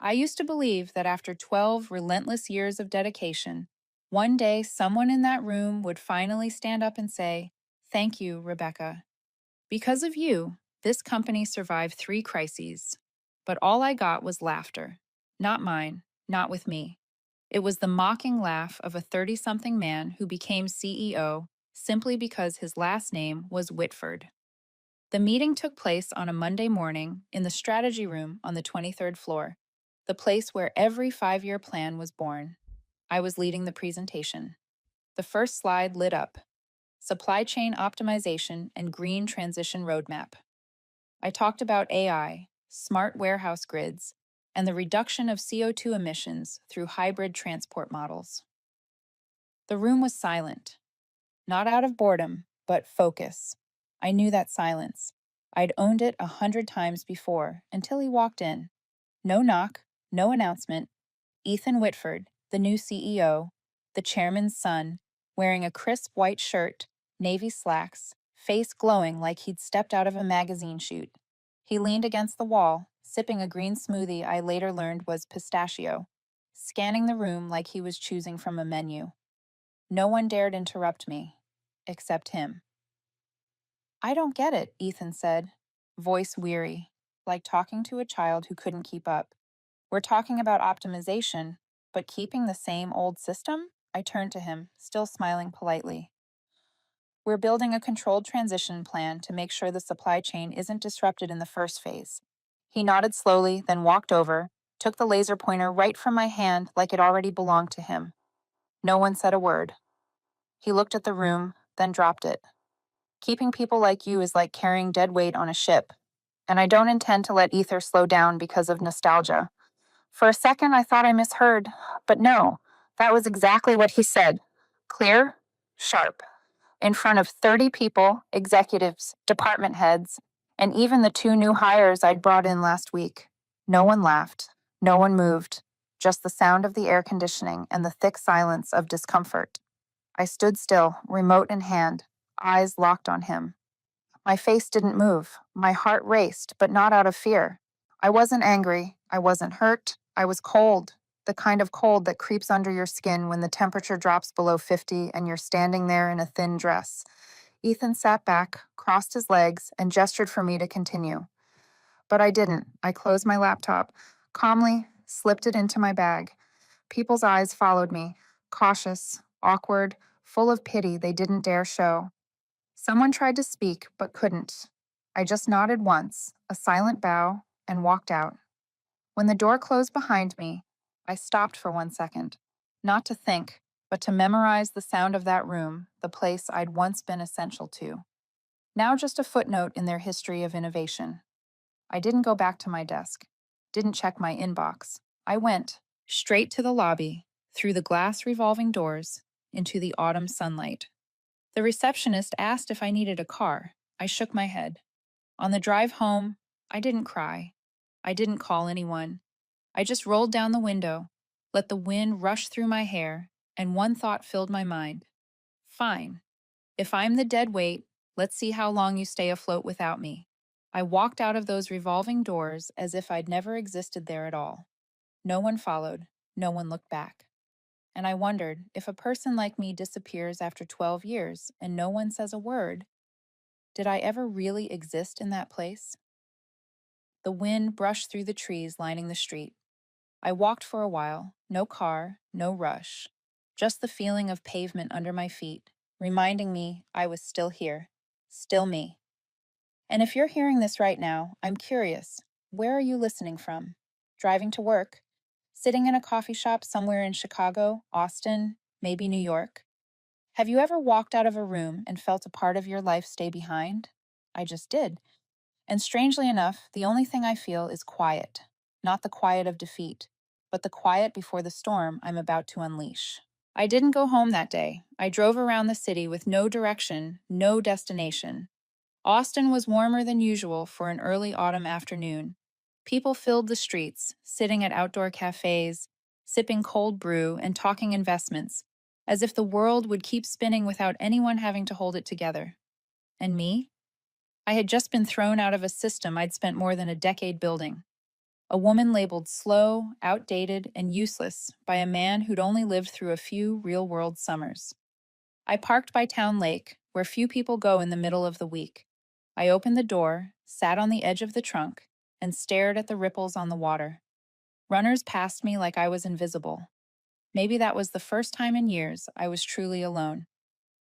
I used to believe that after 12 relentless years of dedication, one day someone in that room would finally stand up and say, "Thank you, Rebecca. Because of you, this company survived 3 crises." But all I got was laughter. Not mine, not with me. It was the mocking laugh of a 30 something man who became CEO simply because his last name was Whitford. The meeting took place on a Monday morning in the strategy room on the 23rd floor, the place where every 5 year plan was born. I was leading the presentation. The first slide lit up: supply chain optimization and green transition roadmap. I talked about AI, smart warehouse grids, and the reduction of CO2 emissions through hybrid transport models. The room was silent, not out of boredom, but focus. I knew that silence. I'd owned it 100 times before until he walked in. No knock, no announcement. Ethan Whitford, the new CEO, the chairman's son, wearing a crisp white shirt, navy slacks, face glowing like he'd stepped out of a magazine shoot. He leaned against the wall, sipping a green smoothie I later learned was pistachio, scanning the room like he was choosing from a menu. No one dared interrupt me, except him. "I don't get it," Ethan said, voice weary, like talking to a child who couldn't keep up. "We're talking about optimization, but keeping the same old system?" I turned to him, still smiling politely. "We're building a controlled transition plan to make sure the supply chain isn't disrupted in the first phase." He nodded slowly, then walked over, took the laser pointer right from my hand like it already belonged to him. No one said a word. He looked at the room, then dropped it. "Keeping people like you is like carrying dead weight on a ship, and I don't intend to let ether slow down because of nostalgia." For a second, I thought I misheard, but no, that was exactly what he said. Clear, sharp, in front of 30 people, executives, department heads, and even the 2 new hires I'd brought in last week. No one laughed, no one moved, just the sound of the air conditioning and the thick silence of discomfort. I stood still, remote in hand, eyes locked on him. My face didn't move. My heart raced, but not out of fear. I wasn't angry. I wasn't hurt. I was cold. The kind of cold that creeps under your skin when the temperature drops below 50 and you're standing there in a thin dress. Ethan sat back, crossed his legs, and gestured for me to continue. But I didn't. I closed my laptop, calmly slipped it into my bag. People's eyes followed me, cautious, awkward, full of pity they didn't dare show. Someone tried to speak, but couldn't. I just nodded once, a silent bow, and walked out. When the door closed behind me, I stopped for 1 second, not to think, but to memorize the sound of that room, the place I'd once been essential to. Now just a footnote in their history of innovation. I didn't go back to my desk, didn't check my inbox. I went straight to the lobby, through the glass revolving doors, into the autumn sunlight. The receptionist asked if I needed a car. I shook my head. On the drive home, I didn't cry. I didn't call anyone. I just rolled down the window, let the wind rush through my hair, and one thought filled my mind. Fine. If I'm the dead weight, let's see how long you stay afloat without me. I walked out of those revolving doors as if I'd never existed there at all. No one followed. No one looked back. And I wondered, if a person like me disappears after 12 years and no one says a word, did I ever really exist in that place? The wind brushed through the trees lining the street. I walked for a while, no car, no rush, just the feeling of pavement under my feet, reminding me I was still here, still me. And if you're hearing this right now, I'm curious, where are you listening from? Driving to work? Sitting in a coffee shop somewhere in Chicago, Austin, maybe New York? Have you ever walked out of a room and felt a part of your life stay behind? I just did. And strangely enough, the only thing I feel is quiet. Not the quiet of defeat, but the quiet before the storm I'm about to unleash. I didn't go home that day. I drove around the city with no direction, no destination. Austin was warmer than usual for an early autumn afternoon. People filled the streets, sitting at outdoor cafes, sipping cold brew and talking investments, as if the world would keep spinning without anyone having to hold it together. And me? I had just been thrown out of a system I'd spent more than a decade building. A woman labeled slow, outdated, and useless by a man who'd only lived through a few real world summers. I parked by Town Lake, where few people go in the middle of the week. I opened the door, sat on the edge of the trunk, and stared at the ripples on the water. Runners passed me like I was invisible. Maybe that was the first time in years I was truly alone.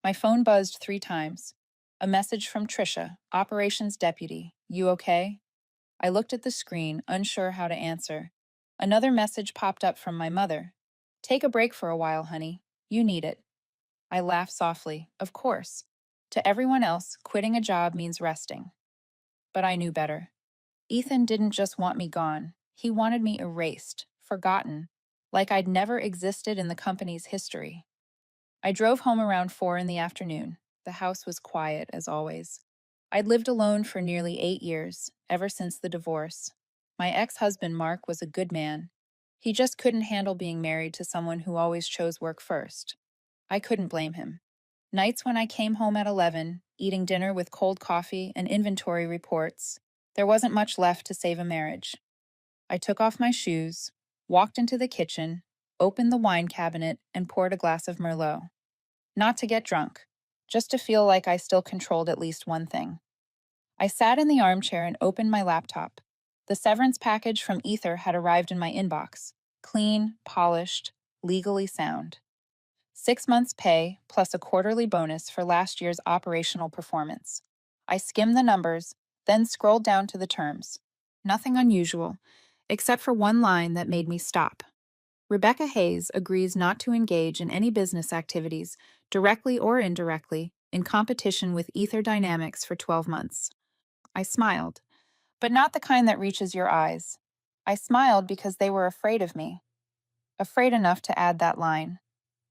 My phone buzzed 3 times. A message from Trisha, Operations Deputy. You okay? I looked at the screen, unsure how to answer. Another message popped up from my mother. Take a break for a while, honey. You need it. I laughed softly. Of course. To everyone else, quitting a job means resting. But I knew better. Ethan didn't just want me gone. He wanted me erased, forgotten, like I'd never existed in the company's history. I drove home around 4 in the afternoon. The house was quiet, as always. I'd lived alone for nearly 8 years, ever since the divorce. My ex-husband, Mark, was a good man. He just couldn't handle being married to someone who always chose work first. I couldn't blame him. Nights when I came home at 11, eating dinner with cold coffee and inventory reports, there wasn't much left to save a marriage. I took off my shoes, walked into the kitchen, opened the wine cabinet, and poured a glass of Merlot. Not to get drunk, just to feel like I still controlled at least one thing. I sat in the armchair and opened my laptop. The severance package from Ether had arrived in my inbox. Clean, polished, legally sound. 6 months' pay plus a quarterly bonus for last year's operational performance. I skimmed the numbers, then scrolled down to the terms. Nothing unusual, except for one line that made me stop. Rebecca Hayes agrees not to engage in any business activities, directly or indirectly, in competition with Ether Dynamics for 12 months. I smiled, but not the kind that reaches your eyes. I smiled because they were afraid of me, afraid enough to add that line.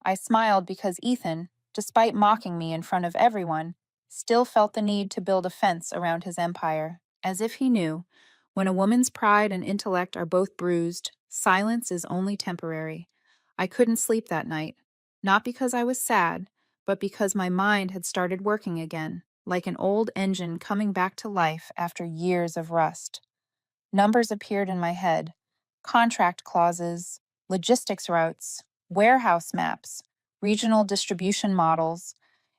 I smiled because Ethan, despite mocking me in front of everyone, still felt the need to build a fence around his empire, as if he knew, when a woman's pride and intellect are both bruised, silence is only temporary. I couldn't sleep that night, not because I was sad, but because my mind had started working again, like an old engine coming back to life after years of rust. Numbers appeared in my head, contract clauses, logistics routes, warehouse maps, regional distribution models.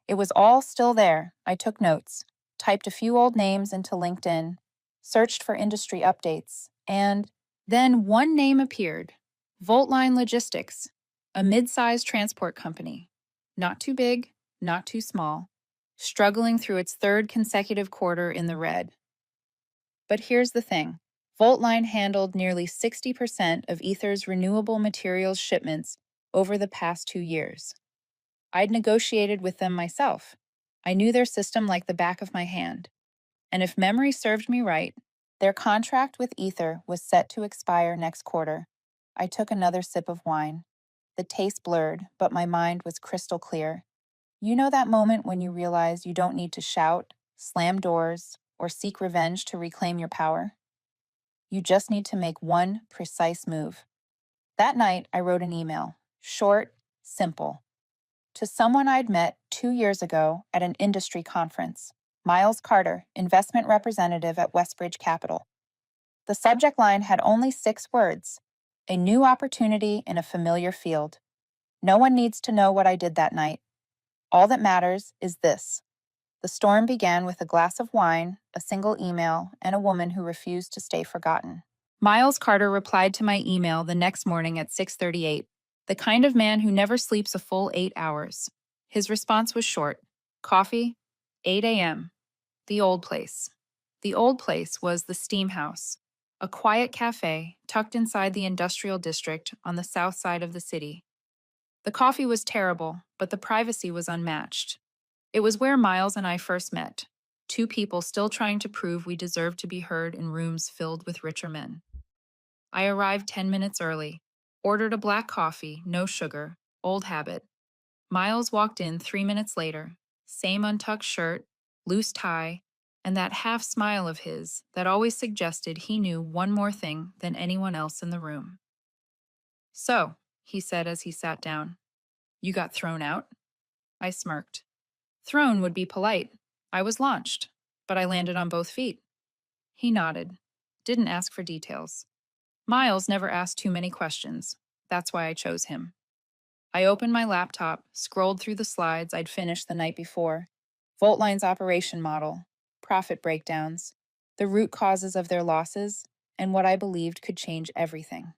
It was all still there. I took notes, typed a few old names into LinkedIn, searched for industry updates, and then one name appeared: Voltline Logistics, a mid-sized transport company. Not too big, not too small, struggling through its third consecutive quarter in the red. But here's the thing. Voltline handled nearly 60% of Ether's renewable materials shipments over the past 2 years. I'd negotiated with them myself. I knew their system like the back of my hand. And if memory served me right, their contract with Ether was set to expire next quarter. I took another sip of wine. The taste blurred, but my mind was crystal clear. You know that moment when you realize you don't need to shout, slam doors, or seek revenge to reclaim your power? You just need to make one precise move. That night, I wrote an email, short, simple, to someone I'd met 2 years ago at an industry conference, Miles Carter, investment representative at Westbridge Capital. The subject line had only 6 words: a new opportunity in a familiar field. No one needs to know what I did that night. All that matters is this. The storm began with a glass of wine, a single email, and a woman who refused to stay forgotten. Miles Carter replied to my email the next morning at 6:38, the kind of man who never sleeps a full 8 hours. His response was short. Coffee? 8 a.m. The old place. The old place was the Steam House, a quiet cafe tucked inside the industrial district on the south side of the city. The coffee was terrible, but the privacy was unmatched. It was where Miles and I first met, two people still trying to prove we deserved to be heard in rooms filled with richer men. I arrived 10 minutes early, ordered a black coffee, no sugar, old habit. Miles walked in 3 minutes later, same untucked shirt, loose tie, and that half smile of his that always suggested he knew one more thing than anyone else in the room. So, he said as he sat down, you got thrown out? I smirked. Thrown would be polite. I was launched, but I landed on both feet. He nodded, didn't ask for details. Miles never asked too many questions. That's why I chose him. I opened my laptop, scrolled through the slides I'd finished the night before. Voltline's operation model, profit breakdowns, the root causes of their losses, and what I believed could change everything.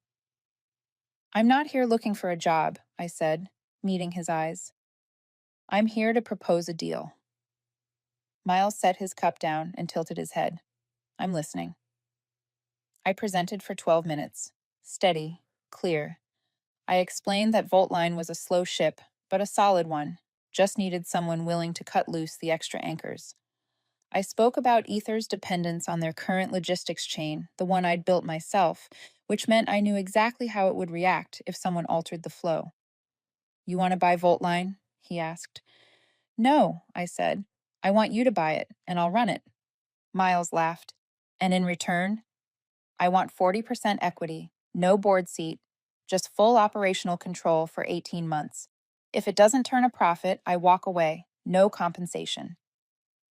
I'm not here looking for a job, I said, meeting his eyes. I'm here to propose a deal. Miles set his cup down and tilted his head. I'm listening. I presented for 12 minutes. Steady, clear. I explained that Voltline was a slow ship, but a solid one, just needed someone willing to cut loose the extra anchors. I spoke about Ether's dependence on their current logistics chain, the one I'd built myself, which meant I knew exactly how it would react if someone altered the flow. You want to buy Voltline? He asked. No, I said. I want you to buy it, and I'll run it. Miles laughed. And in return, I want 40% equity, no board seat, just full operational control for 18 months. If it doesn't turn a profit, I walk away, no compensation.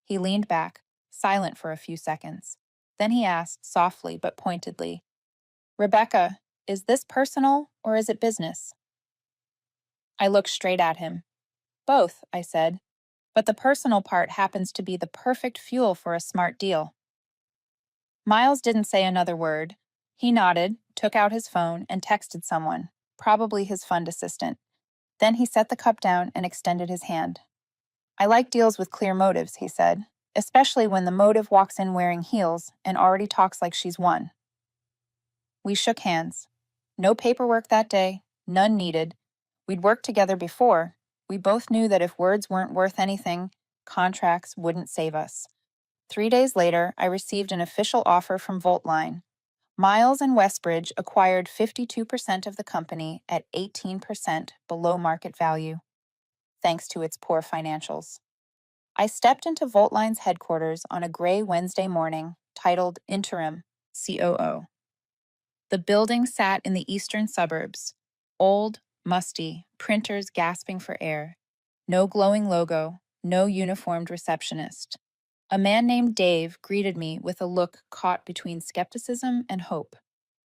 He leaned back, silent for a few seconds. Then he asked, softly but pointedly, Rebecca, is this personal or is it business? I looked straight at him. Both, I said, but the personal part happens to be the perfect fuel for a smart deal. Miles didn't say another word. He nodded, took out his phone, and texted someone, probably his fund assistant. Then he set the cup down and extended his hand. I like deals with clear motives, he said, especially when the motive walks in wearing heels and already talks like she's won. We shook hands. No paperwork that day, none needed. We'd worked together before. We both knew that if words weren't worth anything, contracts wouldn't save us. 3 days later, I received an official offer from Voltline. Miles and Westbridge acquired 52% of the company at 18% below market value, thanks to its poor financials. I stepped into Voltline's headquarters on a gray Wednesday morning, titled Interim COO. The building sat in the eastern suburbs, old, musty, printers gasping for air. No glowing logo, no uniformed receptionist. A man named Dave greeted me with a look caught between skepticism and hope.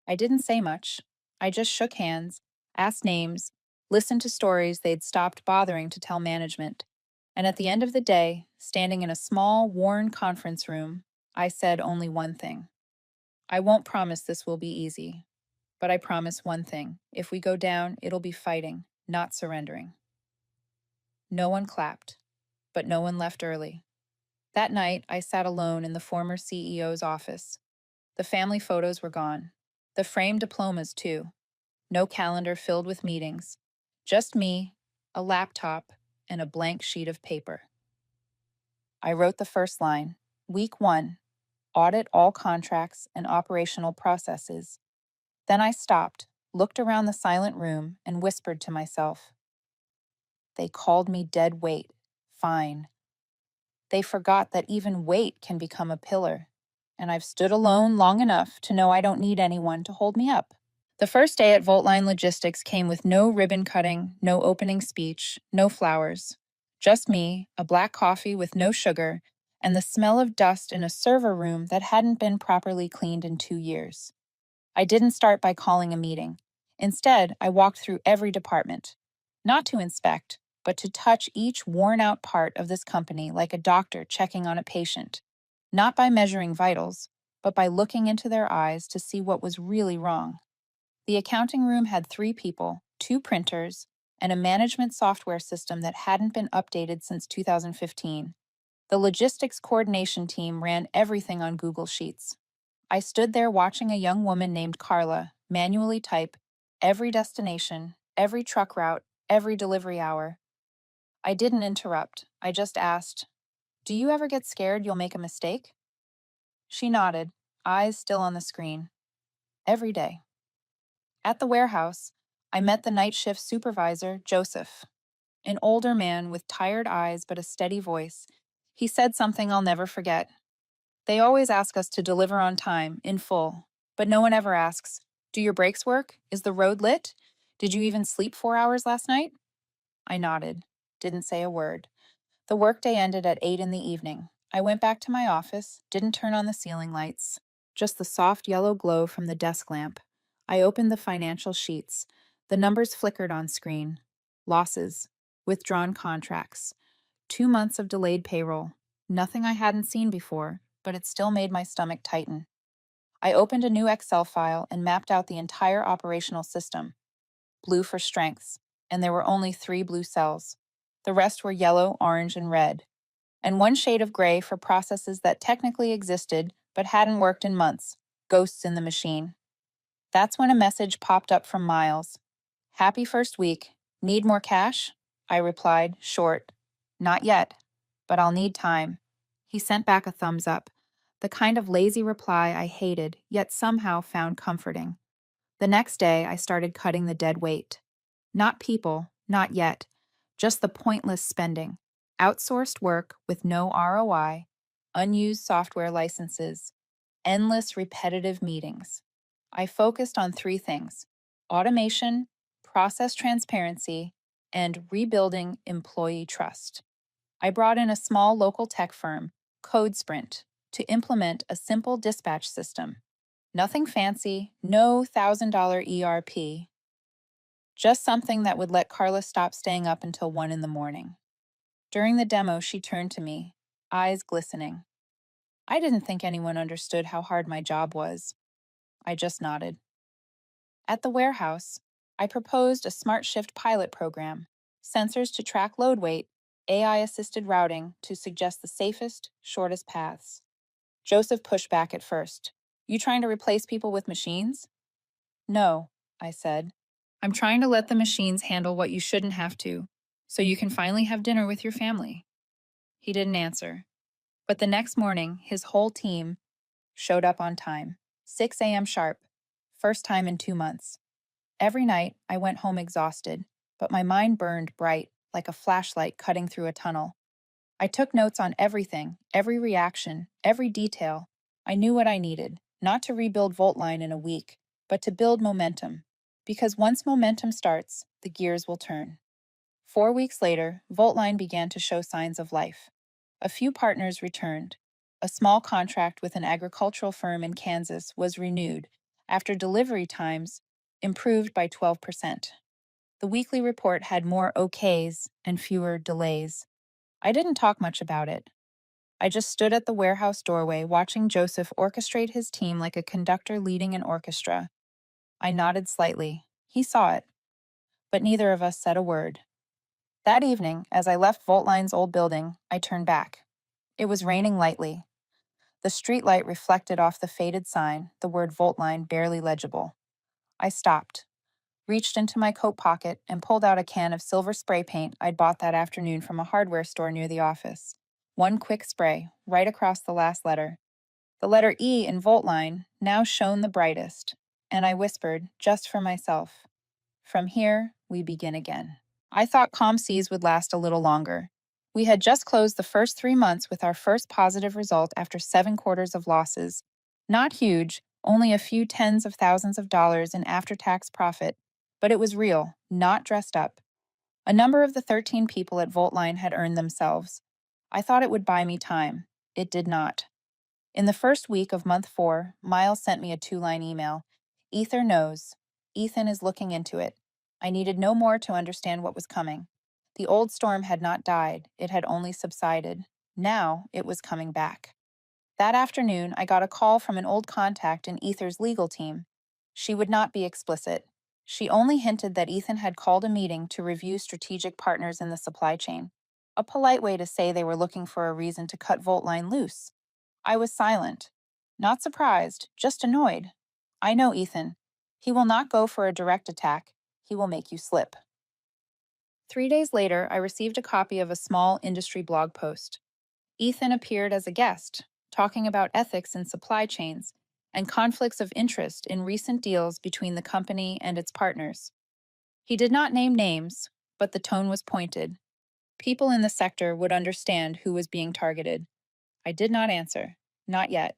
I didn't say much. I just shook hands, asked names, listened to stories they'd stopped bothering to tell management. And at the end of the day, standing in a small, worn conference room, I said only one thing. I won't promise this will be easy, but I promise one thing. If we go down, it'll be fighting, not surrendering. No one clapped, but no one left early. That night, I sat alone in the former CEO's office. The family photos were gone. The framed diplomas, too. No calendar filled with meetings. Just me, a laptop, and a blank sheet of paper. I wrote the first line. Week 1. Audit all contracts and operational processes. Then I stopped, looked around the silent room, and whispered to myself. They called me dead weight. Fine. They forgot that even weight can become a pillar, and I've stood alone long enough to know I don't need anyone to hold me up. The first day at Voltline Logistics came with no ribbon cutting, no opening speech, no flowers. Just me, a black coffee with no sugar, and the smell of dust in a server room that hadn't been properly cleaned in 2 years. I didn't start by calling a meeting. Instead, I walked through every department, not to inspect, but to touch each worn-out part of this company like a doctor checking on a patient, not by measuring vitals, but by looking into their eyes to see what was really wrong. The accounting room had 3 people, 2 printers, and a management software system that hadn't been updated since 2015. The logistics coordination team ran everything on Google Sheets. I stood there watching a young woman named Carla manually type every destination, every truck route, every delivery hour. I didn't interrupt. I just asked, "Do you ever get scared you'll make a mistake?" She nodded, eyes still on the screen. Every day. At the warehouse, I met the night shift supervisor, Joseph, an older man with tired eyes but a steady voice. He said something I'll never forget. They always ask us to deliver on time, in full, but no one ever asks, do your brakes work? Is the road lit? Did you even sleep 4 hours last night? I nodded, didn't say a word. The workday ended at 8 in the evening. I went back to my office, didn't turn on the ceiling lights, just the soft yellow glow from the desk lamp. I opened the financial sheets. The numbers flickered on screen. Losses, withdrawn contracts, 2 months of delayed payroll. Nothing I hadn't seen before, but it still made my stomach tighten. I opened a new Excel file and mapped out the entire operational system. Blue for strengths, and there were only 3 blue cells. The rest were yellow, orange, and red, and one shade of gray for processes that technically existed but hadn't worked in months, ghosts in the machine. That's when a message popped up from Miles. Happy first week. Need more cash? I replied, short. Not yet, but I'll need time. He sent back a thumbs up, the kind of lazy reply I hated, yet somehow found comforting. The next day, I started cutting the dead weight. Not people, not yet, just the pointless spending. Outsourced work with no ROI, unused software licenses, endless repetitive meetings. I focused on 3 things: automation, process transparency, and rebuilding employee trust. I brought in a small local tech firm, CodeSprint, to implement a simple dispatch system. Nothing fancy, no $1,000 ERP, just something that would let Carla stop staying up until 1 in the morning. During the demo, she turned to me, eyes glistening. I didn't think anyone understood how hard my job was. I just nodded. At the warehouse, I proposed a smart shift pilot program, sensors to track load weight, AI-assisted routing to suggest the safest, shortest paths. Joseph pushed back at first. You trying to replace people with machines? No, I said. I'm trying to let the machines handle what you shouldn't have to, so you can finally have dinner with your family. He didn't answer. But the next morning, his whole team showed up on time, 6 a.m. sharp, first time in 2 months. Every night, I went home exhausted, but my mind burned bright, like a flashlight cutting through a tunnel. I took notes on everything, every reaction, every detail. I knew what I needed, not to rebuild Voltline in a week, but to build momentum. Because once momentum starts, the gears will turn. 4 weeks later, Voltline began to show signs of life. A few partners returned. A small contract with an agricultural firm in Kansas was renewed after delivery times improved by 12%. The weekly report had more OKs and fewer delays. I didn't talk much about it. I just stood at the warehouse doorway watching Joseph orchestrate his team like a conductor leading an orchestra. I nodded slightly. He saw it, but neither of us said a word. That evening, as I left Voltline's old building, I turned back. It was raining lightly. The streetlight reflected off the faded sign, the word Voltline barely legible. I stopped, reached into my coat pocket, and pulled out a can of silver spray paint I'd bought that afternoon from a hardware store near the office. One quick spray, right across the last letter. The letter E in Voltline now shone the brightest, and I whispered, just for myself, "From here, we begin again." I thought Calm Seas would last a little longer. We had just closed the first 3 months with our first positive result after 7 quarters of losses. Not huge, only a few tens of thousands of dollars in after-tax profit, but it was real, not dressed up. A number of the 13 people at Voltline had earned themselves. I thought it would buy me time. It did not. In the first week of month 4, Miles sent me a 2-line email. Ether knows. Ethan is looking into it. I needed no more to understand what was coming. The old storm had not died, it had only subsided. Now it was coming back. That afternoon, I got a call from an old contact in Ether's legal team. She would not be explicit. She only hinted that Ethan had called a meeting to review strategic partners in the supply chain. A polite way to say they were looking for a reason to cut Voltline loose. I was silent. Not surprised, just annoyed. I know Ethan. He will not go for a direct attack. He will make you slip. 3 days later, I received a copy of a small industry blog post. Ethan appeared as a guest, talking about ethics in supply chains and conflicts of interest in recent deals between the company and its partners. He did not name names, but the tone was pointed. People in the sector would understand who was being targeted. I did not answer. Not yet.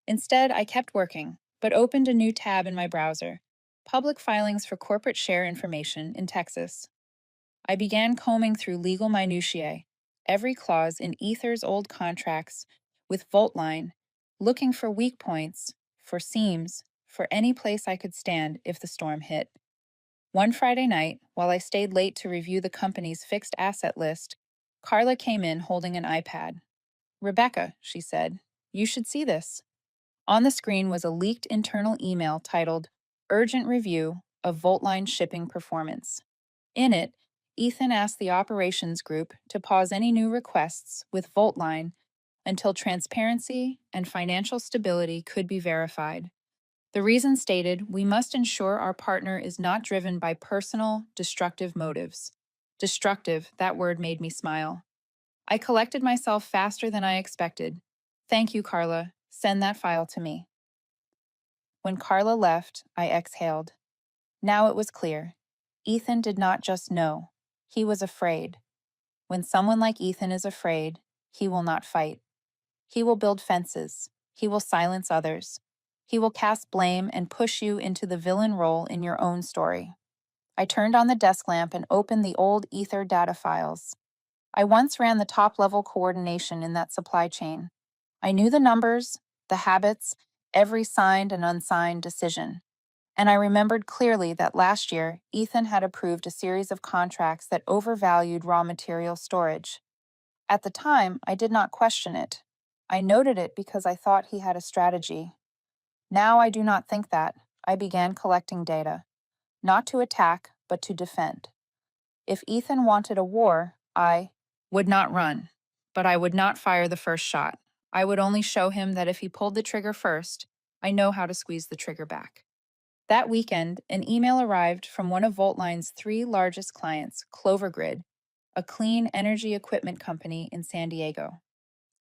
Instead, I kept working, but opened a new tab in my browser, Public Filings for Corporate Share Information in Texas. I began combing through legal minutiae, every clause in Ether's old contracts with Voltline, looking for weak points, for seams, for any place I could stand if the storm hit. One Friday night, while I stayed late to review the company's fixed asset list, Carla came in holding an iPad. "Rebecca," she said, "you should see this." On the screen was a leaked internal email titled Urgent Review of Voltline Shipping Performance. In it, Ethan asked the operations group to pause any new requests with Voltline until transparency and financial stability could be verified. The reason stated, we must ensure our partner is not driven by personal, destructive motives. Destructive, that word made me smile. I collected myself faster than I expected. "Thank you, Carla. Send that file to me." When Carla left, I exhaled. Now it was clear. Ethan did not just know, he was afraid. When someone like Ethan is afraid, he will not fight. He will build fences. He will silence others. He will cast blame and push you into the villain role in your own story. I turned on the desk lamp and opened the old Ether data files. I once ran the top-level coordination in that supply chain. I knew the numbers, the habits, every signed and unsigned decision. And I remembered clearly that last year, Ethan had approved a series of contracts that overvalued raw material storage. At the time, I did not question it. I noted it because I thought he had a strategy. Now I do not think that. I began collecting data, not to attack, but to defend. If Ethan wanted a war, I would not run, but I would not fire the first shot. I would only show him that if he pulled the trigger first, I know how to squeeze the trigger back. That weekend, an email arrived from one of Voltline's 3 largest clients, Clovergrid, a clean energy equipment company in San Diego.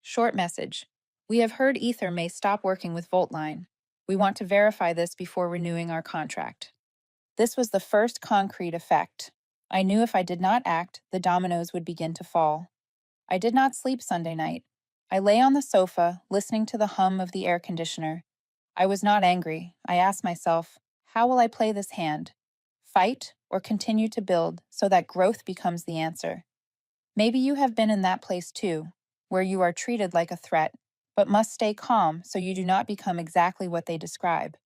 Short message. "We have heard Ether may stop working with Voltline. We want to verify this before renewing our contract." This was the first concrete effect. I knew if I did not act, the dominoes would begin to fall. I did not sleep Sunday night. I lay on the sofa, listening to the hum of the air conditioner. I was not angry. I asked myself, how will I play this hand? Fight or continue to build so that growth becomes the answer? Maybe you have been in that place too, where you are treated like a threat, but must stay calm so you do not become exactly what they describe.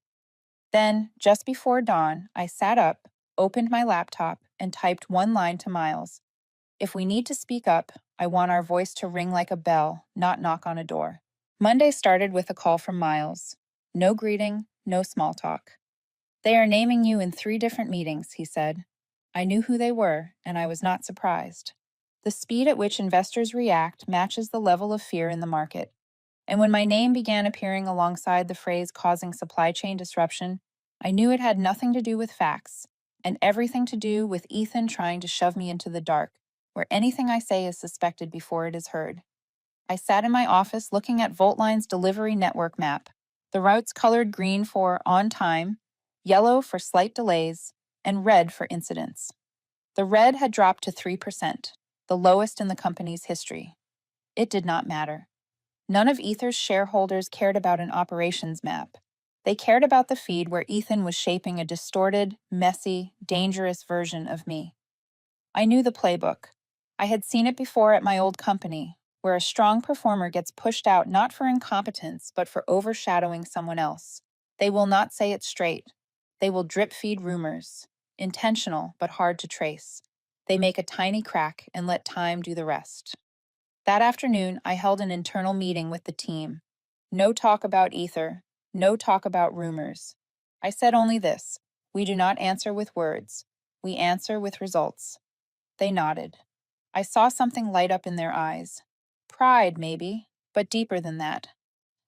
Then, just before dawn, I sat up, opened my laptop, and typed one line to Miles. "If we need to speak up, I want our voice to ring like a bell, not knock on a door." Monday started with a call from Miles. No greeting, no small talk. "They are naming you in 3 different meetings," he said. I knew who they were, and I was not surprised. The speed at which investors react matches the level of fear in the market. And when my name began appearing alongside the phrase causing supply chain disruption, I knew it had nothing to do with facts, and everything to do with Ethan trying to shove me into the dark, where anything I say is suspected before it is heard. I sat in my office looking at Voltline's delivery network map, the routes colored green for on time, yellow for slight delays, and red for incidents. The red had dropped to 3%, the lowest in the company's history. It did not matter. None of Ether's shareholders cared about an operations map. They cared about the feed where Ethan was shaping a distorted, messy, dangerous version of me. I knew the playbook. I had seen it before at my old company, where a strong performer gets pushed out not for incompetence, but for overshadowing someone else. They will not say it straight. They will drip feed rumors, intentional but hard to trace. They make a tiny crack and let time do the rest. That afternoon, I held an internal meeting with the team. No talk about Ether, no talk about rumors. I said only this: we do not answer with words, we answer with results. They nodded. I saw something light up in their eyes. Pride, maybe, but deeper than that.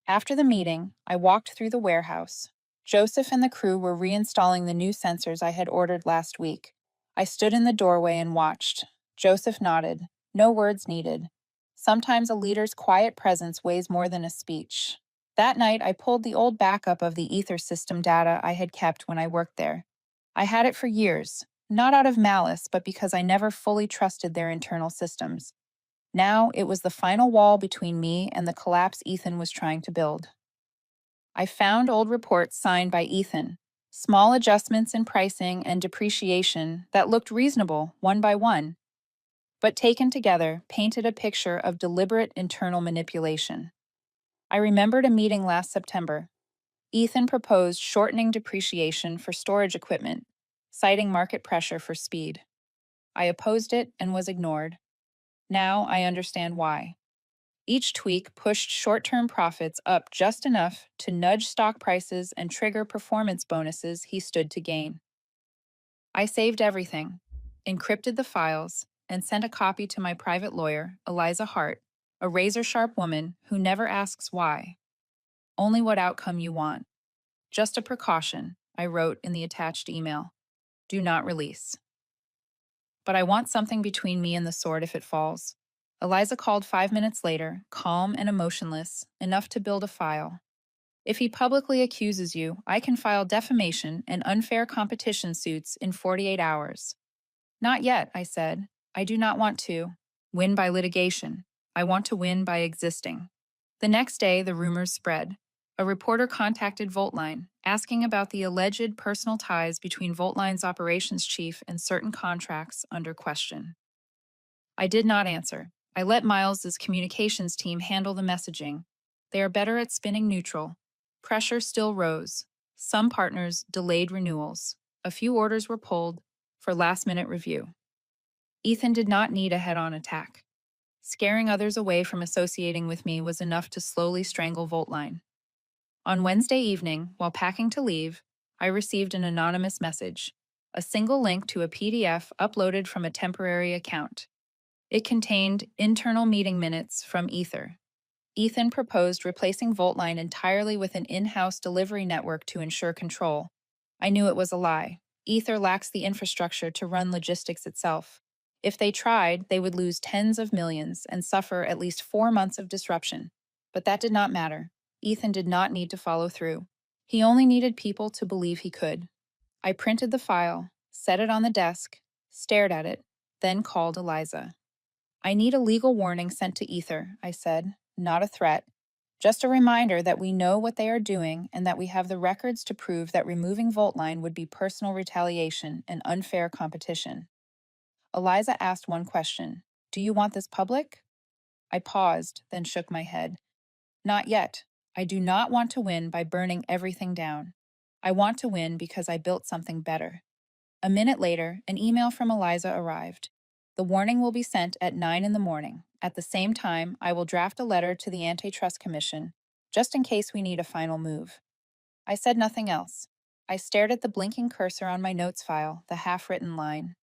After the meeting, I walked through the warehouse. Joseph and the crew were reinstalling the new sensors I had ordered last week. I stood in the doorway and watched. Joseph nodded. No words needed. Sometimes a leader's quiet presence weighs more than a speech. That night, I pulled the old backup of the Ether system data I had kept when I worked there. I had it for years, not out of malice, but because I never fully trusted their internal systems. Now, it was the final wall between me and the collapse Ethan was trying to build. I found old reports signed by Ethan, small adjustments in pricing and depreciation that looked reasonable one by one, but taken together painted a picture of deliberate internal manipulation. I remembered a meeting last September. Ethan proposed shortening depreciation for storage equipment, citing market pressure for speed. I opposed it and was ignored. Now I understand why. Each tweak pushed short term profits up just enough to nudge stock prices and trigger performance bonuses he stood to gain. I saved everything, encrypted the files, and sent a copy to my private lawyer, Eliza Hart, a razor sharp woman who never asks why, only what outcome you want. Just a precaution, I wrote in the attached email. Do not release. But I want something between me and the sword if it falls. Eliza called 5 minutes later, calm and emotionless, enough to build a file. If he publicly accuses you, I can file defamation and unfair competition suits in 48 hours. Not yet, I said. I do not want to win by litigation. I want to win by existing. The next day, the rumors spread. A reporter contacted Voltline, asking about the alleged personal ties between Voltline's operations chief and certain contracts under question. I did not answer. I let Miles's communications team handle the messaging. They are better at spinning neutral. Pressure still rose. Some partners delayed renewals. A few orders were pulled for last-minute review. Ethan did not need a head-on attack. Scaring others away from associating with me was enough to slowly strangle Voltline. On Wednesday evening, while packing to leave, I received an anonymous message, a single link to a PDF uploaded from a temporary account. It contained internal meeting minutes from Ether. Ethan proposed replacing Voltline entirely with an in-house delivery network to ensure control. I knew it was a lie. Ether lacks the infrastructure to run logistics itself. If they tried, they would lose tens of millions and suffer at least 4 months of disruption. But that did not matter. Ethan did not need to follow through. He only needed people to believe he could. I printed the file, set it on the desk, stared at it, then called Eliza. I need a legal warning sent to Ether, I said, not a threat. Just a reminder that we know what they are doing and that we have the records to prove that removing Voltline would be personal retaliation and unfair competition. Eliza asked one question. Do you want this public? I paused, then shook my head. Not yet. I do not want to win by burning everything down. I want to win because I built something better. A minute later, an email from Eliza arrived. The warning will be sent at 9 in the morning. At the same time, I will draft a letter to the Antitrust Commission, just in case we need a final move. I said nothing else. I stared at the blinking cursor on my notes file, the half-written line.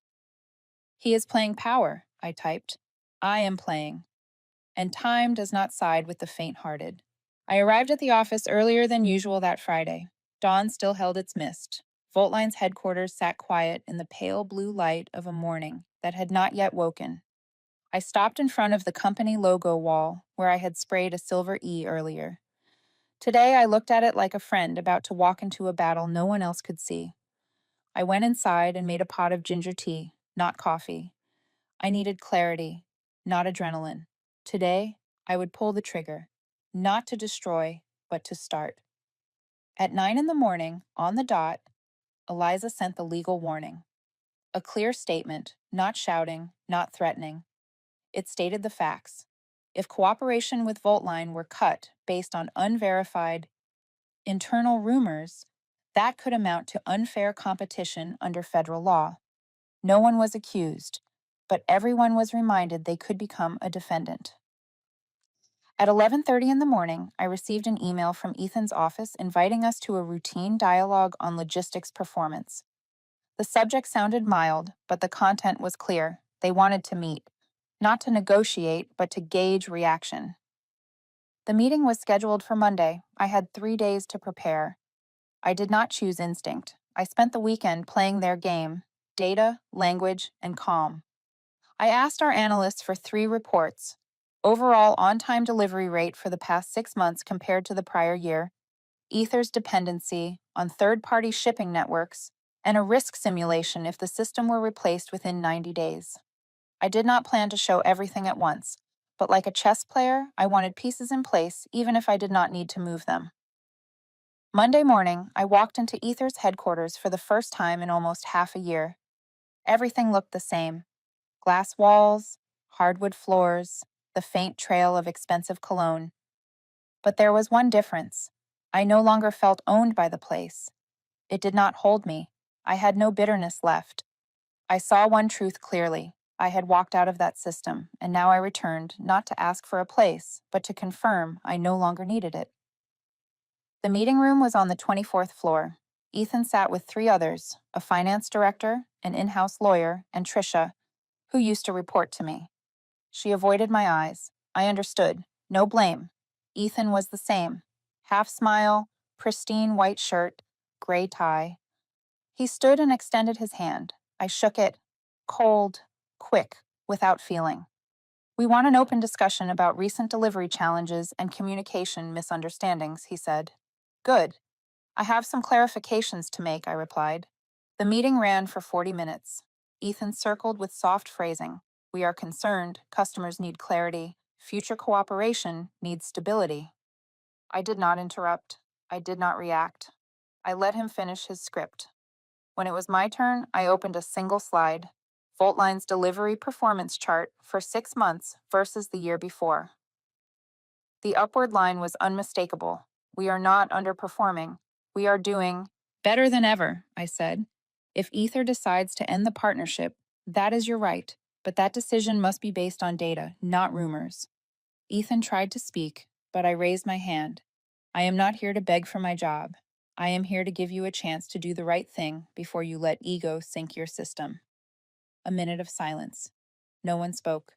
He is playing power, I typed. I am playing. And time does not side with the faint-hearted. I arrived at the office earlier than usual that Friday. Dawn still held its mist. Voltline's headquarters sat quiet in the pale blue light of a morning that had not yet woken. I stopped in front of the company logo wall where I had sprayed a silver E earlier. Today I looked at it like a friend about to walk into a battle no one else could see. I went inside and made a pot of ginger tea, not coffee. I needed clarity, not adrenaline. Today, I would pull the trigger, not to destroy, but to start. At 9 in the morning, on the dot, Eliza sent the legal warning. A clear statement, not shouting, not threatening. It stated the facts. If cooperation with Voltline were cut based on unverified internal rumors, that could amount to unfair competition under federal law. No one was accused, but everyone was reminded they could become a defendant. At 11:30 in the morning, I received an email from Ethan's office inviting us to a routine dialogue on logistics performance. The subject sounded mild, but the content was clear. They wanted to meet, not to negotiate, but to gauge reaction. The meeting was scheduled for Monday. I had 3 days to prepare. I did not choose instinct. I spent the weekend playing their game: data, language, and calm. I asked our analysts for 3 reports: overall on-time delivery rate for the past 6 months compared to the prior year, Ether's dependency on third-party shipping networks, and a risk simulation if the system were replaced within 90 days. I did not plan to show everything at once, but like a chess player, I wanted pieces in place even if I did not need to move them. Monday morning, I walked into Ether's headquarters for the first time in almost half a year. Everything looked the same. Glass walls, hardwood floors, the faint trail of expensive cologne. But there was one difference. I no longer felt owned by the place. It did not hold me. I had no bitterness left. I saw one truth clearly. I had walked out of that system, and now I returned, not to ask for a place, but to confirm I no longer needed it. The meeting room was on the 24th floor. Ethan sat with three others, a finance director, an in-house lawyer, and Tricia, who used to report to me. She avoided my eyes. I understood. No blame. Ethan was the same. Half smile, pristine white shirt, gray tie. He stood and extended his hand. I shook it, cold, quick, without feeling. We want an open discussion about recent delivery challenges and communication misunderstandings, he said. Good. I have some clarifications to make, I replied. The meeting ran for 40 minutes. Ethan circled with soft phrasing. We are concerned, customers need clarity, future cooperation needs stability. I did not interrupt. I did not react. I let him finish his script. When it was my turn, I opened a single slide. Voltline's delivery performance chart for 6 months versus the year before. The upward line was unmistakable. We are not underperforming. We are doing better than ever, I said. If Ether decides to end the partnership, that is your right, but that decision must be based on data, not rumors. Ethan tried to speak, but I raised my hand. I am not here to beg for my job. I am here to give you a chance to do the right thing before you let ego sink your system. A minute of silence. No one spoke.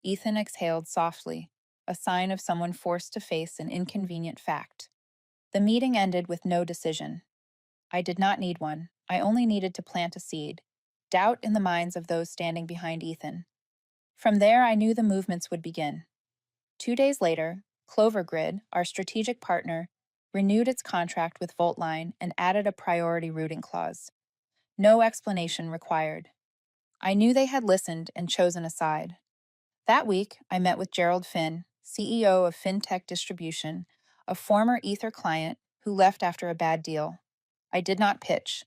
Ethan exhaled softly, a sign of someone forced to face an inconvenient fact. The meeting ended with no decision. I did not need one. I only needed to plant a seed. Doubt in the minds of those standing behind Ethan. From there, I knew the movements would begin. 2 days later, Clover Grid, our strategic partner, renewed its contract with Voltline and added a priority routing clause. No explanation required. I knew they had listened and chosen a side. That week, I met with Gerald Finn, CEO of FinTech Distribution, a former Ether client who left after a bad deal. I did not pitch.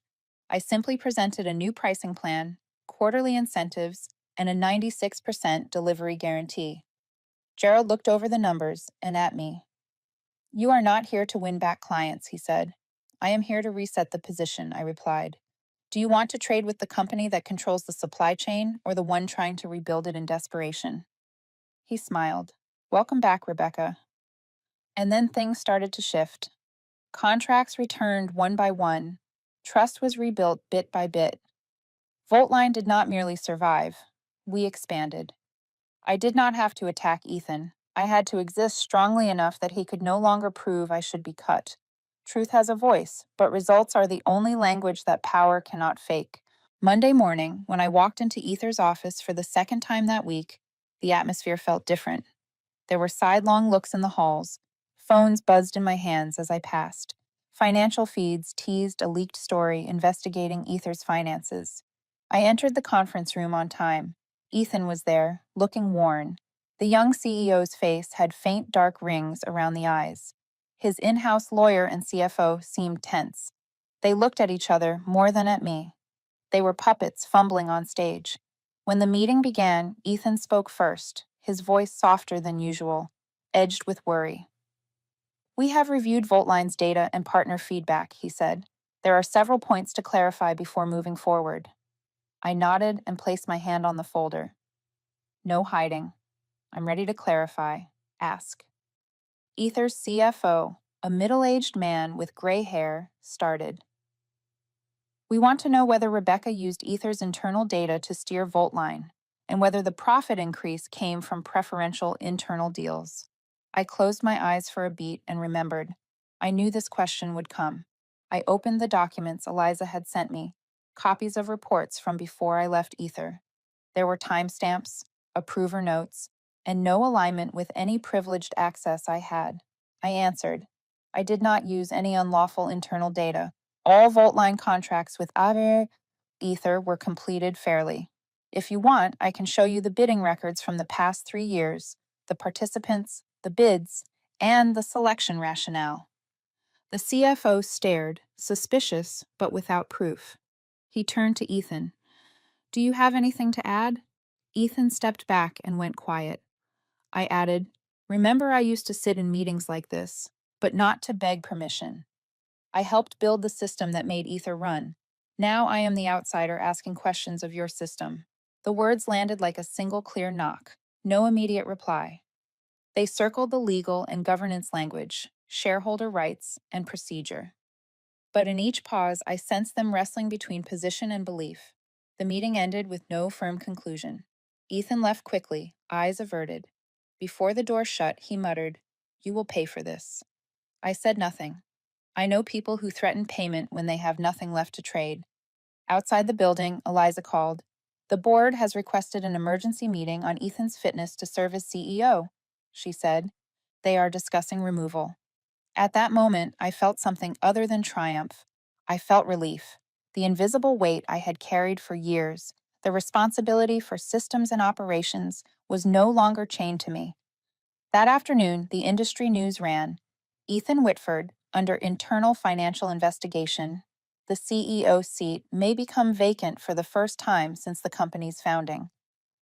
I simply presented a new pricing plan, quarterly incentives, and a 96% delivery guarantee. Gerald looked over the numbers and at me. You are not here to win back clients, he said. I am here to reset the position, I replied. Do you want to trade with the company that controls the supply chain or the one trying to rebuild it in desperation? He smiled. Welcome back, Rebecca. And then things started to shift. Contracts returned one by one. Trust was rebuilt bit by bit. Voltline did not merely survive. We expanded. I did not have to attack Ethan. I had to exist strongly enough that he could no longer prove I should be cut. Truth has a voice, but results are the only language that power cannot fake. Monday morning, when I walked into Ether's office for the second time that week, the atmosphere felt different. There were sidelong looks in the halls. Phones buzzed in my hands as I passed. Financial feeds teased a leaked story investigating Ether's finances. I entered the conference room on time. Ethan was there, looking worn. The young CEO's face had faint dark rings around the eyes. His in-house lawyer and CFO seemed tense. They looked at each other more than at me. They were puppets fumbling on stage. When the meeting began, Ethan spoke first, his voice softer than usual, edged with worry. We have reviewed Voltline's data and partner feedback, he said. There are several points to clarify before moving forward. I nodded and placed my hand on the folder. No hiding. I'm ready to clarify. Ask. Ether's CFO, a middle-aged man with gray hair, started. We want to know whether Rebecca used Ether's internal data to steer Voltline, and whether the profit increase came from preferential internal deals. I closed my eyes for a beat and remembered. I knew this question would come. I opened the documents Eliza had sent me, copies of reports from before I left Ether. There were timestamps, approver notes, and no alignment with any privileged access I had. I answered. I did not use any unlawful internal data. All Voltline contracts with other Ether were completed fairly. If you want, I can show you the bidding records from the past 3 years, the participants, the bids, and the selection rationale. The CFO stared, suspicious but without proof. He turned to Ethan. Do you have anything to add? Ethan stepped back and went quiet. I added, remember I used to sit in meetings like this. but not to beg permission. I helped build the system that made Ether run. Now I am the outsider asking questions of your system. The words landed like a single clear knock. No immediate reply. They circled the legal and governance language, shareholder rights, and procedure. But in each pause, I sensed them wrestling between position and belief. The meeting ended with no firm conclusion. Ethan left quickly, eyes averted. Before the door shut, he muttered, "You will pay for this." I said nothing. I know people who threaten payment when they have nothing left to trade. Outside the building, Eliza called. "The board has requested an emergency meeting on Ethan's fitness to serve as CEO," she said. "They are discussing removal." At that moment, I felt something other than triumph. I felt relief. The invisible weight I had carried for years, the responsibility for systems and operations, was no longer chained to me. That afternoon, the industry news ran: Ethan Whitford, under internal financial investigation. The CEO seat may become vacant for the first time since the company's founding.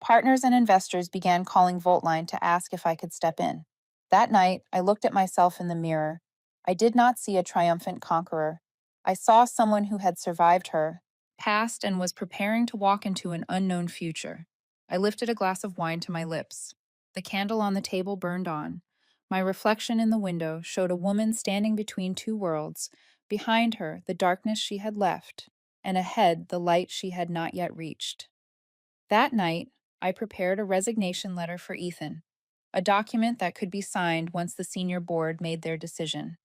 Partners and investors began calling Voltline to ask if I could step in. That night, I looked at myself in the mirror. I did not see a triumphant conqueror. I saw someone who had survived her, passed, and was preparing to walk into an unknown future. I lifted a glass of wine to my lips. The candle on the table burned on. My reflection in the window showed a woman standing between two worlds, behind her the darkness she had left, and ahead the light she had not yet reached. That night, I prepared a resignation letter for Ethan, a document that could be signed once the senior board made their decision.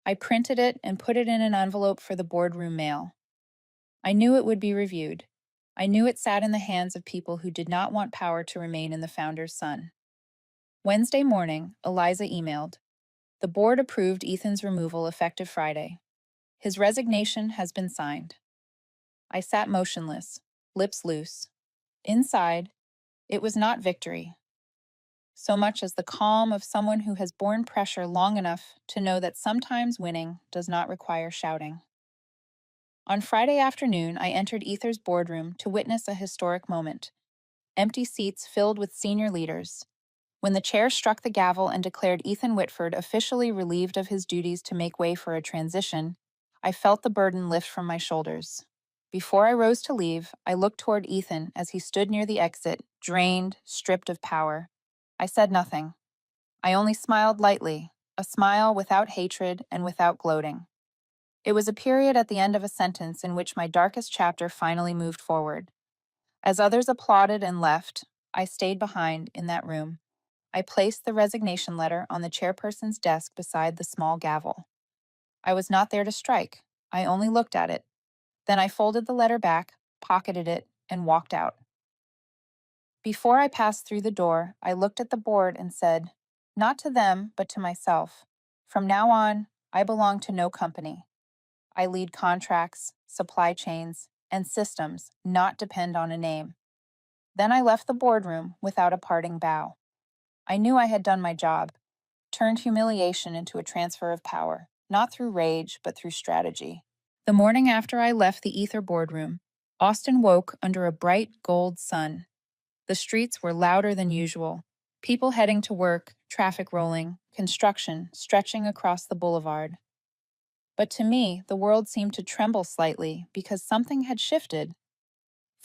I printed it and put it in an envelope for the boardroom mail. I knew it would be reviewed. I knew it sat in the hands of people who did not want power to remain in the founder's son. Wednesday morning, Eliza emailed. The board approved Ethan's removal effective Friday. His resignation has been signed. I sat motionless, lips loose. Inside, it was not victory, so much as the calm of someone who has borne pressure long enough to know that sometimes winning does not require shouting. On Friday afternoon, I entered Ether's boardroom to witness a historic moment. Empty seats filled with senior leaders. When the chair struck the gavel and declared Ethan Whitford officially relieved of his duties to make way for a transition, I felt the burden lift from my shoulders. Before I rose to leave, I looked toward Ethan as he stood near the exit, drained, stripped of power. I said nothing. I only smiled lightly, a smile without hatred and without gloating. It was a period at the end of a sentence in which my darkest chapter finally moved forward. As others applauded and left, I stayed behind in that room. I placed the resignation letter on the chairperson's desk beside the small gavel. I was not there to strike. I only looked at it. Then I folded the letter back, pocketed it, and walked out. Before I passed through the door, I looked at the board and said, not to them, but to myself, from now on, I belong to no company. I lead contracts, supply chains, and systems, not depend on a name. Then I left the boardroom without a parting bow. I knew I had done my job, turned humiliation into a transfer of power, not through rage, but through strategy. The morning after I left the Ether boardroom, Austin woke under a bright gold sun. The streets were louder than usual. People heading to work, traffic rolling, construction stretching across the boulevard. But to me, the world seemed to tremble slightly because something had shifted.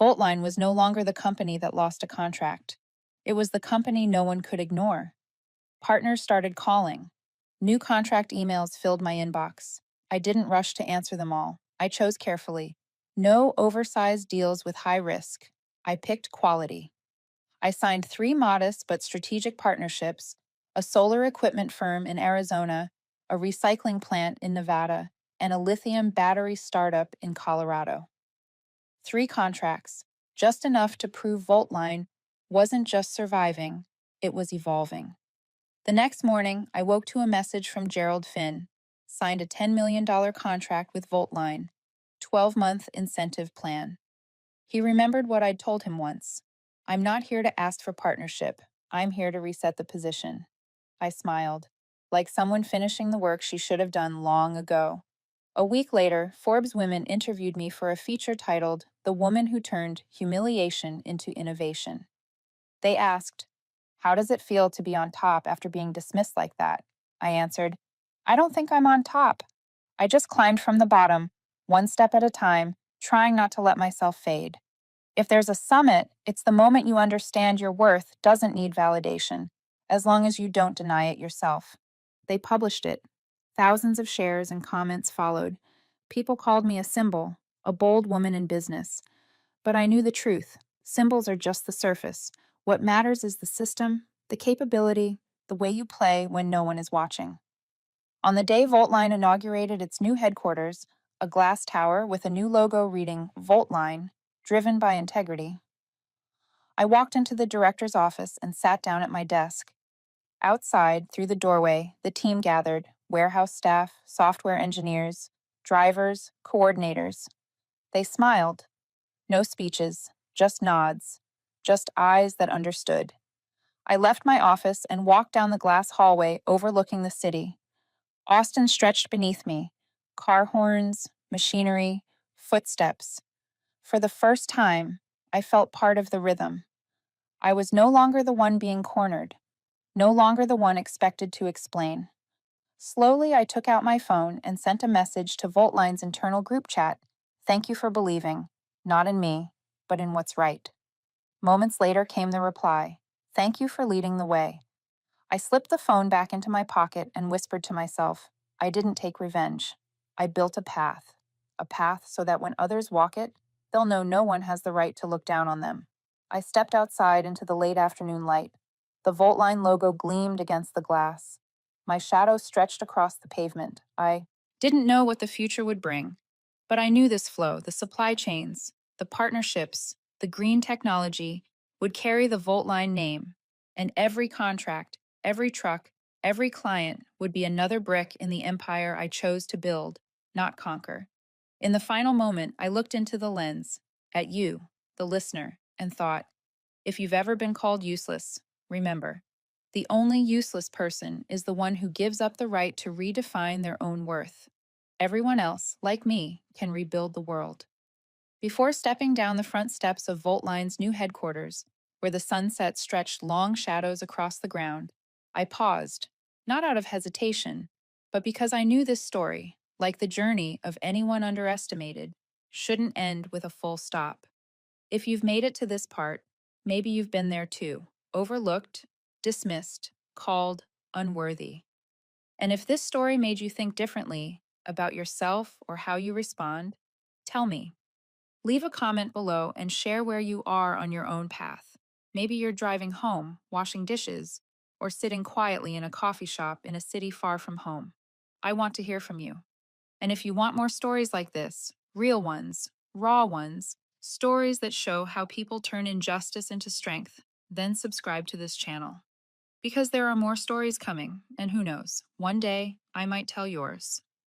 Voltline was no longer the company that lost a contract. It was the company no one could ignore. Partners started calling. New contract emails filled my inbox. I didn't rush to answer them all. I chose carefully. No oversized deals with high risk. I picked quality. I signed 3 modest but strategic partnerships: a solar equipment firm in Arizona, a recycling plant in Nevada, and a lithium battery startup in Colorado. 3 contracts, just enough to prove Voltline wasn't just surviving, it was evolving. The next morning, I woke to a message from Gerald Finn, signed a $10 million contract with Voltline, 12-month incentive plan. He remembered what I'd told him once. I'm not here to ask for partnership. I'm here to reset the position. I smiled, like someone finishing the work she should have done long ago. A week later, Forbes Women interviewed me for a feature titled "The Woman Who Turned Humiliation into Innovation." They asked, "How does it feel to be on top after being dismissed like that?" I answered, I don't think I'm on top. I just climbed from the bottom, one step at a time, trying not to let myself fade. If there's a summit, it's the moment you understand your worth doesn't need validation, as long as you don't deny it yourself. They published it. Thousands of shares and comments followed. People called me a symbol, a bold woman in business. But I knew the truth. Symbols are just the surface. What matters is the system, the capability, the way you play when no one is watching. On the day Voltline inaugurated its new headquarters, a glass tower with a new logo reading Voltline, driven by integrity, I walked into the director's office and sat down at my desk. Outside, through the doorway, the team gathered: warehouse staff, software engineers, drivers, coordinators. They smiled. No speeches, just nods, just eyes that understood. I left my office and walked down the glass hallway overlooking the city. Austin stretched beneath me. Car horns, machinery, footsteps. For the first time, I felt part of the rhythm. I was no longer the one being cornered, no longer the one expected to explain. Slowly, I took out my phone and sent a message to Voltline's internal group chat. Thank you for believing, not in me, but in what's right. Moments later came the reply. Thank you for leading the way. I slipped the phone back into my pocket and whispered to myself, I didn't take revenge. I built a path so that when others walk it, they'll know no one has the right to look down on them. I stepped outside into the late afternoon light. The Voltline logo gleamed against the glass. My shadow stretched across the pavement. I didn't know what the future would bring, but I knew this flow, the supply chains, the partnerships, the green technology would carry the Voltline name, and every contract, every truck, every client would be another brick in the empire I chose to build, not conquer. In the final moment, I looked into the lens, at you, the listener, and thought, if you've ever been called useless, remember, the only useless person is the one who gives up the right to redefine their own worth. Everyone else, like me, can rebuild the world. Before stepping down the front steps of Voltline's new headquarters, where the sunset stretched long shadows across the ground, I paused, not out of hesitation, but because I knew this story, like the journey of anyone underestimated, shouldn't end with a full stop. If you've made it to this part, maybe you've been there too, overlooked, dismissed, called unworthy. And if this story made you think differently about yourself or how you respond, tell me. Leave a comment below and share where you are on your own path. Maybe you're driving home, washing dishes, or sitting quietly in a coffee shop in a city far from home. I want to hear from you. And if you want more stories like this, real ones, raw ones, stories that show how people turn injustice into strength, then subscribe to this channel. Because there are more stories coming, and who knows, one day I might tell yours.